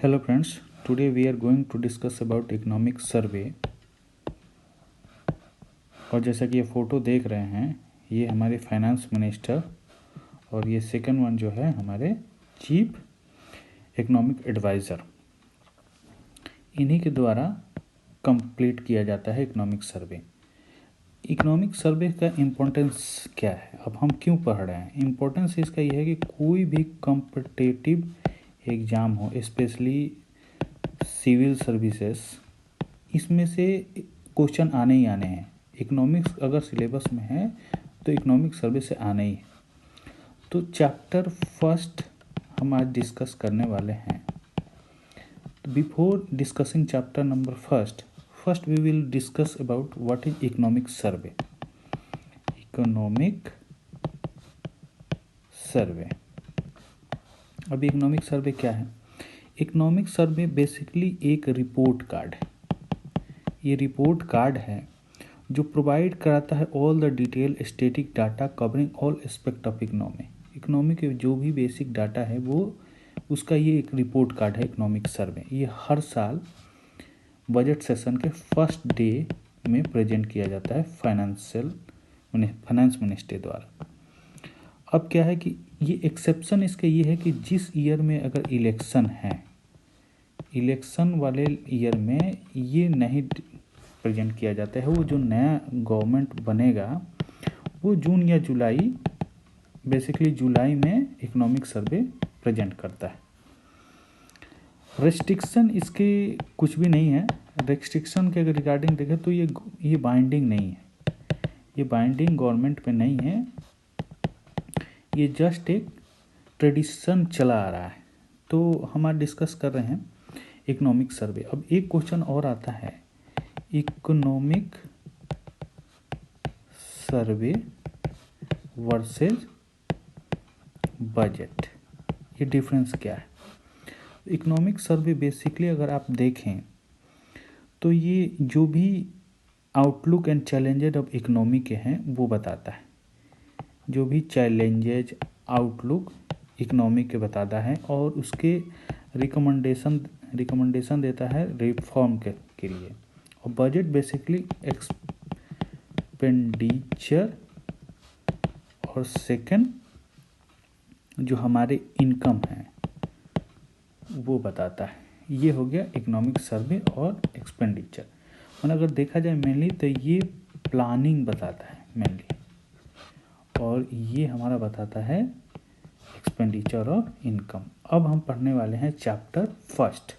Hello friends, today we are going to discuss about economic survey। और जैसा कि ये फ़ोटो देख रहे हैं, ये हमारे फाइनेंस मिनिस्टर और ये सेकंड वन जो है हमारे चीफ इकोनॉमिक एडवाइज़र, इन्हीं के द्वारा कंप्लीट किया जाता है इकोनॉमिक सर्वे। इकोनॉमिक सर्वे का इम्पोर्टेंस क्या है, अब हम क्यों पढ़ रहे हैं? इम्पोर्टेंस इसका ये है कि कोई भी कॉम्पिटिटिव एग्ज़ाम हो, स्पेशली सिविल सर्विसेज, इसमें से क्वेश्चन आने ही आने हैं। इकोनॉमिक्स अगर सिलेबस में है तो इकोनॉमिक सर्वे से आने ही है। तो चैप्टर फर्स्ट हम आज डिस्कस करने वाले हैं। Before discussing chapter number first we will discuss about what is economic survey. Economic survey, अब इकोनॉमिक सर्वे क्या है? इकोनॉमिक सर्वे बेसिकली एक रिपोर्ट कार्ड है। ये रिपोर्ट कार्ड है जो प्रोवाइड कराता है all the detail static data covering all aspect of economy. Economy के जो भी बेसिक डाटा है वो उसका ये एक रिपोर्ट कार्ड है इकोनॉमिक सर्वे। ये हर साल बजट सेशन के फर्स्ट डे में प्रेजेंट किया जाता है फाइनेंस मिनिस्ट्री द्वारा। अब क्या है कि ये एक्सेप्शन इसका ये है कि जिस ईयर में अगर इलेक्शन है, इलेक्शन वाले ईयर में ये नहीं प्रेजेंट किया जाता है। वो जो नया गवर्नमेंट बनेगा वो जून या जुलाई, बेसिकली जुलाई में इकोनॉमिक सर्वे प्रेजेंट करता है। रेस्ट्रिक्शन इसके कुछ भी नहीं है। रेस्ट्रिक्शन के रिगार्डिंग देखें तो ये बाइंडिंग नहीं है, ये बाइंडिंग गवर्नमेंट पे नहीं है, ये जस्ट एक ट्रेडिशन चला आ रहा है। तो हम आज डिस्कस कर रहे हैं इकोनॉमिक सर्वे। अब एक क्वेश्चन और आता है, इकोनॉमिक सर्वे वर्सेस बजट, ये डिफरेंस क्या है? इकोनॉमिक सर्वे बेसिकली अगर आप देखें तो ये जो भी outlook and challenges of economy के हैं वो बताता है। जो भी चैलेंजेज आउटलुक इकोनॉमी के बताता है और उसके रिकमेंडेशन देता है रिफॉर्म के लिए। और बजट बेसिकली एक्सपेंडिचर और सेकंड जो हमारे इनकम है वो बताता है। ये हो गया इकोनॉमिक सर्वे और एक्सपेंडिचर। मतलब अगर देखा जाए मेनली तो ये प्लानिंग बताता है मेनली, और ये हमारा बताता है एक्सपेंडिचर और इनकम। अब हम पढ़ने वाले हैं चैप्टर फर्स्ट।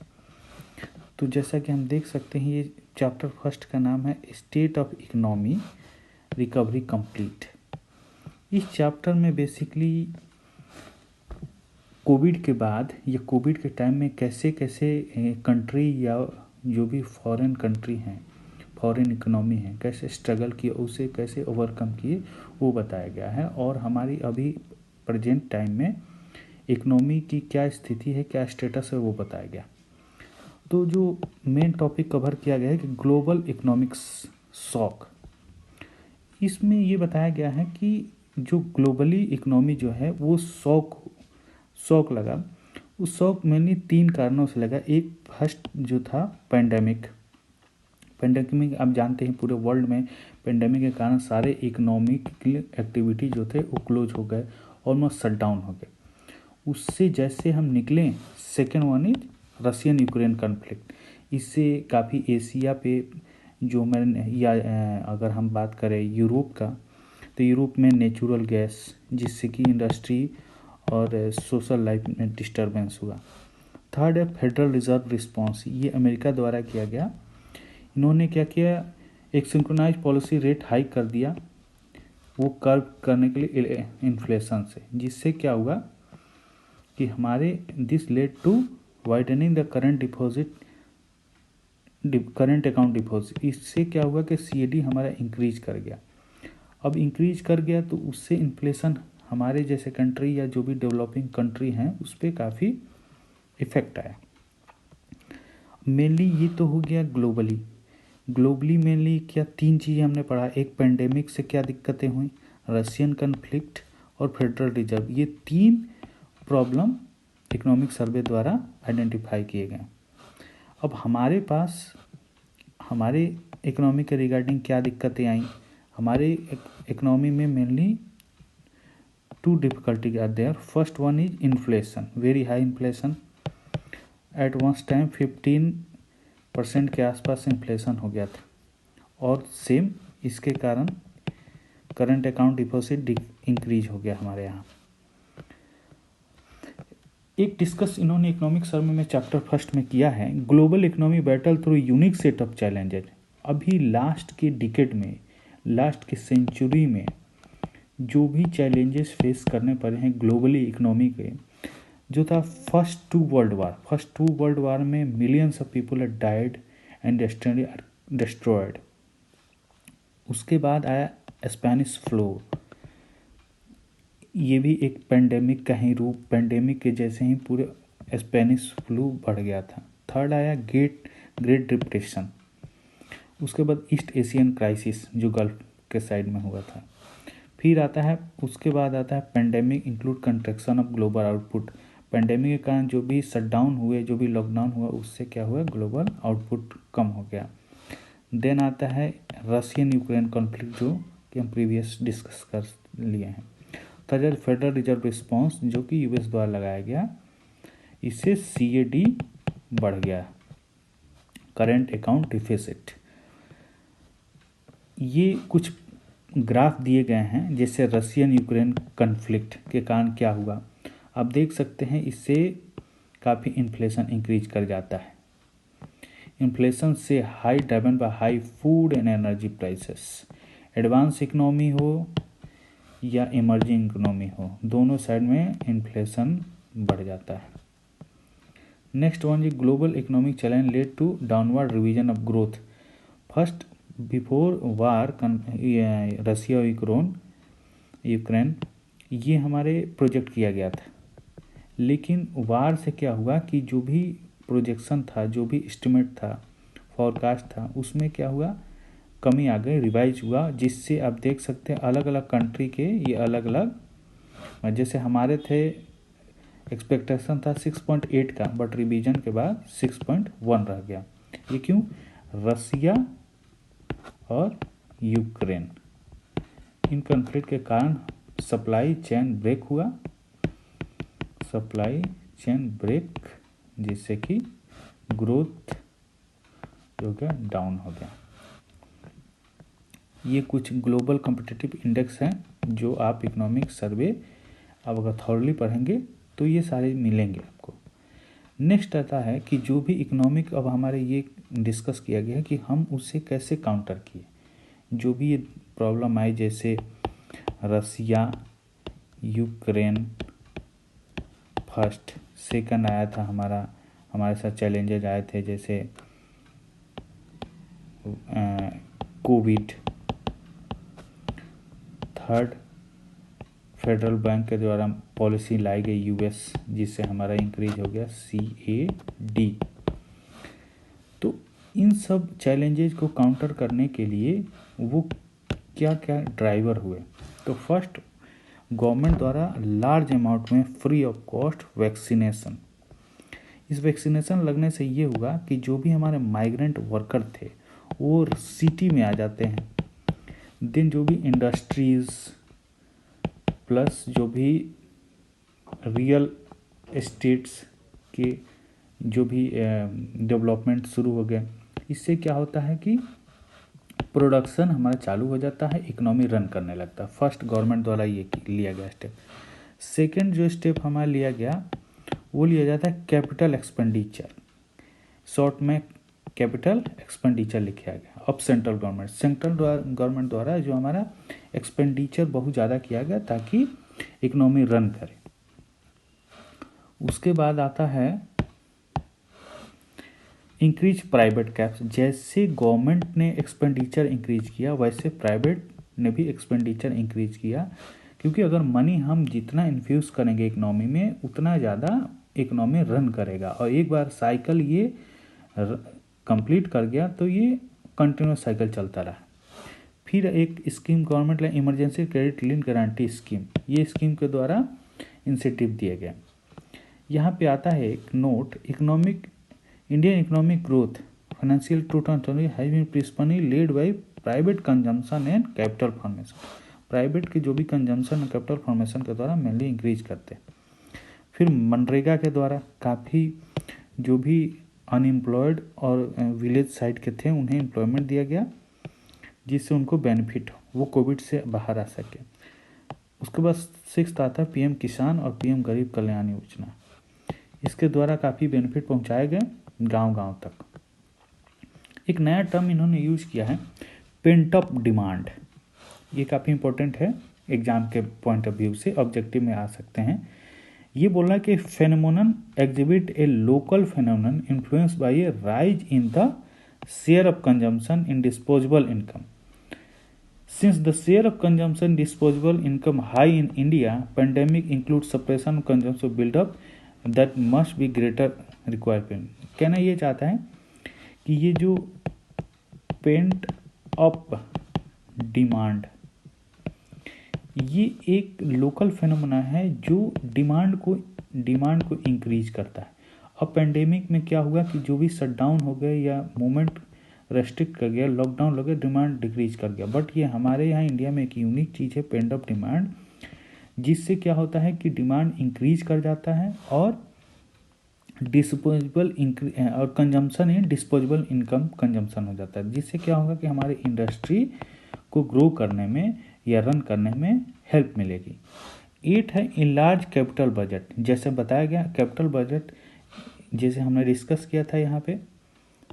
तो जैसा कि हम देख सकते हैं ये चैप्टर फर्स्ट का नाम है state of economy recovery complete. इस चैप्टर में बेसिकली कोविड के बाद या कोविड के टाइम में कैसे कैसे कंट्री या जो भी फॉरेन कंट्री हैं, फॉरेन इकोनॉमी है, कैसे स्ट्रगल किए, उसे कैसे ओवरकम किए वो बताया गया है। और हमारी अभी प्रेजेंट टाइम में इकोनॉमी की क्या स्थिति है, क्या स्टेटस है वो बताया गया। तो जो मेन टॉपिक कवर किया गया है कि ग्लोबल इकोनॉमिक्स शॉक, इसमें ये बताया गया है कि जो ग्लोबली इकोनॉमी जो है वो शॉक लगा। उस शॉक मेनली 3 कारणों से लगा। एक फर्स्ट जो था पैंडेमिक आप जानते हैं पूरे वर्ल्ड में पैंडेमिक के कारण सारे इकोनॉमिक एक्टिविटी जो थे वो क्लोज हो गए, ऑलमोस्ट शट डाउन हो गए। उससे जैसे हम निकले, second one is Russian Ukraine conflict. इससे काफ़ी एशिया पे जो या अगर हम बात करें यूरोप का, तो यूरोप में नेचुरल गैस, जिससे कि इंडस्ट्री और सोशल लाइफ में डिस्टर्बेंस हुआ। थर्ड है फेडरल रिजर्व रिस्पॉन्स, ये अमेरिका द्वारा किया गया। इन्होंने क्या किया, एक सिंक्रोनाइज पॉलिसी रेट हाइक कर दिया वो कर्व करने के लिए इन्फ्लेशन से, जिससे क्या हुआ कि हमारे this led to widening the current account deposit. इससे क्या हुआ कि सीएडी हमारा इंक्रीज कर गया। अब इंक्रीज कर गया तो उससे इन्फ्लेशन हमारे जैसे कंट्री या जो भी डेवलपिंग कंट्री हैं उस पर काफ़ी इफेक्ट आया। मेनली ये तो हो गया ग्लोबली मेनली क्या 3 चीज़ें हमने पढ़ा। एक पेंडेमिक से क्या दिक्कतें हुई, रशियन कन्फ्लिक्ट और फेडरल रिजर्व, ये 3 प्रॉब्लम इकोनॉमिक सर्वे द्वारा आइडेंटिफाई किए गए। अब हमारे पास हमारे इकोनॉमी के रिगार्डिंग क्या दिक्कतें आई। हमारे इकोनॉमी में mainly two difficulty are there. First one is inflation, very high inflation. At once time 15% के आसपास इन्फ्लेशन हो गया था, और सेम इसके कारण करंट अकाउंट डिपॉजिट इंक्रीज हो गया हमारे यहाँ। एक डिस्कस इन्होंने इकोनॉमिक सर्वे में चैप्टर फर्स्ट में किया है, global economy battle through unique set of challenges. अभी लास्ट के डिकेड में, लास्ट के सेंचुरी में जो भी चैलेंजेस फेस करने पड़े हैं ग्लोबली इकोनॉमी के, जो था फर्स्ट टू वर्ल्ड वार में millions of people are died and destroyed. उसके बाद आया स्पेनिश फ्लू, ये भी एक पेंडेमिक का ही रूप, पेंडेमिक के जैसे ही पूरे स्पेनिश फ्लू बढ़ गया था। थर्ड आया ग्रेट डिप्रेशन। उसके बाद ईस्ट एशियन क्राइसिस जो गल्फ के साइड में हुआ था। फिर आता है, उसके बाद आता है pandemic include contraction of global output. Pandemic के कारण जो भी शटडाउन हुए, जो भी लॉकडाउन हुआ, उससे क्या हुआ, ग्लोबल आउटपुट कम हो गया। देन आता है रशियन यूक्रेन कॉन्फ्लिक्ट, जो कि हम प्रीवियस डिस्कस कर लिए हैं। थर्ड फेडरल रिजर्व रिस्पॉन्स, जो कि यूएस द्वारा लगाया गया, इससे CAD बढ़ गया, करेंट अकाउंट डिफिसिट। ये कुछ ग्राफ दिए गए हैं, जैसे रशियन यूक्रेन कॉन्फ्लिक्ट के कारण क्या हुआ। आप देख सकते हैं इससे काफ़ी इन्फ्लेशन इंक्रीज कर जाता है। इन्फ्लेशन से high driven by high food and energy prices. Advance economy हो या इमर्जिंग इकोनॉमी हो, दोनों साइड में इन्फ्लेशन बढ़ जाता है। Next one ji, global economic challenge led to downward revision of growth. First before war Russia और यूक्रेन ये हमारे प्रोजेक्ट किया गया था, लेकिन वार से क्या हुआ कि जो भी प्रोजेक्शन था, जो भी एस्टिमेट था, फॉरकास्ट था, उसमें क्या हुआ, कमी आ गई, रिवाइज हुआ, जिससे आप देख सकते हैं अलग अलग कंट्री के ये अलग अलग, जैसे हमारे थे एक्सपेक्टेशन था 6.8 का, बट रिवीजन के बाद 6.1 रह गया। ये क्यों, रसिया और यूक्रेन इन कॉन्फ्लिक्ट के कारण सप्लाई चेन ब्रेक हुआ, सप्लाई चेन ब्रेक, जिससे कि ग्रोथ जो क्या डाउन हो गया। ये कुछ ग्लोबल कॉम्पिटिटिव इंडेक्स हैं जो आप इकोनॉमिक सर्वे अब अगर थॉरली पढ़ेंगे तो ये सारे मिलेंगे आपको। नेक्स्ट आता है कि जो भी इकोनॉमिक, अब हमारे ये डिस्कस किया गया है कि हम उससे कैसे काउंटर किए, जो भी ये प्रॉब्लम आई, जैसे रसिया यूक्रेन फर्स्ट, सेकंड आया था हमारे साथ चैलेंजेज आए थे, जैसे कोविड। थर्ड, फेडरल बैंक के द्वारा पॉलिसी लाई गई यूएस, जिससे हमारा इंक्रीज हो गया CAD। तो इन सब चैलेंजेज को काउंटर करने के लिए वो क्या क्या ड्राइवर हुए। तो फर्स्ट, गवर्नमेंट द्वारा लार्ज अमाउंट में फ्री ऑफ कॉस्ट वैक्सीनेशन। इस वैक्सीनेशन लगने से ये हुआ कि जो भी हमारे माइग्रेंट वर्कर थे वो सिटी में आ जाते हैं। देन जो भी इंडस्ट्रीज़ प्लस जो भी रियल एस्टेट्स के जो भी डेवलपमेंट शुरू हो गए, इससे क्या होता है कि प्रोडक्शन हमारा चालू हो जाता है, इकोनॉमी रन करने लगता है। फर्स्ट गवर्नमेंट द्वारा ये लिया गया स्टेप। सेकंड जो स्टेप हमारा लिया गया वो लिया जाता है कैपिटल एक्सपेंडिचर, शॉर्ट में कैपिटल एक्सपेंडिचर लिखा गया। अब सेंट्रल गवर्नमेंट द्वारा जो हमारा एक्सपेंडिचर बहुत ज़्यादा किया गया ताकि इकोनॉमी रन करे। उसके बाद आता है इंक्रीज प्राइवेट कैप्स। जैसे गवर्नमेंट ने एक्सपेंडिचर इंक्रीज किया वैसे प्राइवेट ने भी एक्सपेंडिचर इंक्रीज किया, क्योंकि अगर मनी हम जितना इन्फ्यूज करेंगे इकोनॉमी में उतना ज़्यादा इकोनॉमी रन करेगा। और एक बार साइकिल ये कंप्लीट कर गया तो ये कंटिन्यूस साइकिल चलता रहा। फिर एक स्कीम गवर्नमेंट ने emergency credit link guarantee scheme, ये स्कीम के द्वारा इंसेंटिव दिए गए। यहाँ पे आता है एक note, Indian economic growth financial 2020 has been principally led by private consumption and capital formation. Private के जो भी कंजम्पशन और कैपिटल फॉर्मेशन के द्वारा मेनली इंक्रीज करते हैं। फिर मनरेगा के द्वारा काफ़ी जो भी अनएम्प्लॉयड और विलेज साइड के थे उन्हें एम्प्लॉयमेंट दिया गया, जिससे उनको बेनिफिट हो, वो कोविड से बाहर आ सके। उसके बाद 6 आता है पीएम किसान और पीएम गरीब कल्याण योजना। इसके द्वारा काफ़ी बेनिफिट पहुंचाए गए गांव-गांव तक। एक नया टर्म इन्होंने यूज किया है, पेंट अप डिमांड। ये काफ़ी इंपॉर्टेंट है, एग्जाम के पॉइंट ऑफ व्यू से ऑब्जेक्टिव में आ सकते हैं। ये बोला कि phenomenon exhibit A local phenomenon influence by A rise in the share of consumption in disposable income. Since the share of consumption disposable income high in India, pandemic includes suppression of consumption build-up that must be greater requirement। कहना ये चाहता है कि ये जो pent up demand, ये एक local phenomena है जो डिमांड को इंक्रीज करता है। अब पेंडेमिक में क्या हुआ कि जो भी शटडाउन हो गए या मूवमेंट रेस्ट्रिक्ट कर गया, लॉकडाउन लगे, डिमांड डिक्रीज कर गया। बट ये हमारे यहाँ इंडिया में एक यूनिक चीज़ है, पेंड अप डिमांड, जिससे क्या होता है कि डिमांड इंक्रीज कर जाता है और डिस्पोजेबल और कंजम्पशन है डिस्पोजेबल इनकम कंजम्पशन हो जाता है, जिससे क्या होगा कि हमारे इंडस्ट्री को ग्रो करने में या रन करने में हेल्प मिलेगी। 8 है इनलार्ज कैपिटल बजट। जैसे बताया गया कैपिटल बजट, जैसे हमने डिस्कस किया था यहाँ पे,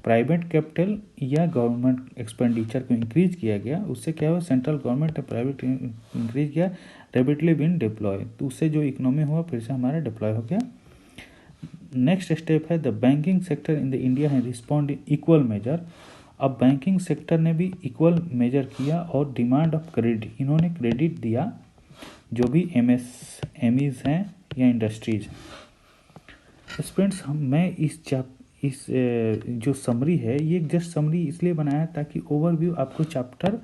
प्राइवेट कैपिटल या गवर्नमेंट एक्सपेंडिचर को इंक्रीज किया गया, उससे क्या हुआ सेंट्रल गवर्नमेंट प्राइवेट इंक्रीज किया, रेपिडली बीन डिप्लॉय, तो उससे जो इकोनॉमी हुआ फिर से हमारा डिप्लॉय हो गया। नेक्स्ट स्टेप है the banking sector in the India है रिस्पॉन्ड इन इक्वल मेजर। अब बैंकिंग सेक्टर ने भी इक्वल मेजर किया और डिमांड ऑफ क्रेडिट, इन्होंने क्रेडिट दिया जो भी एमएसएमईज हैं या इंडस्ट्रीज हैं। स्टूडेंट्स, मैं इस जो समरी है ये जस्ट समरी इसलिए बनाया ताकि ओवरव्यू आपको चैप्टर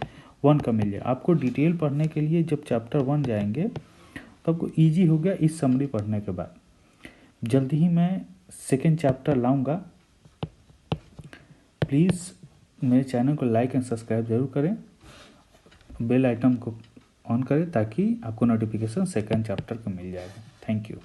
1 का मिल जाए। आपको डिटेल पढ़ने के लिए जब चैप्टर 1 जाएंगे तो आपको ईजी हो गया इस समरी पढ़ने के बाद। जल्दी ही मैं सेकेंड चैप्टर लाऊंगा। प्लीज़ मेरे चैनल को लाइक एंड सब्सक्राइब जरूर करें, बेल आइकन को ऑन करें ताकि आपको नोटिफिकेशन सेकेंड चैप्टर का मिल जाएगा। Thank you.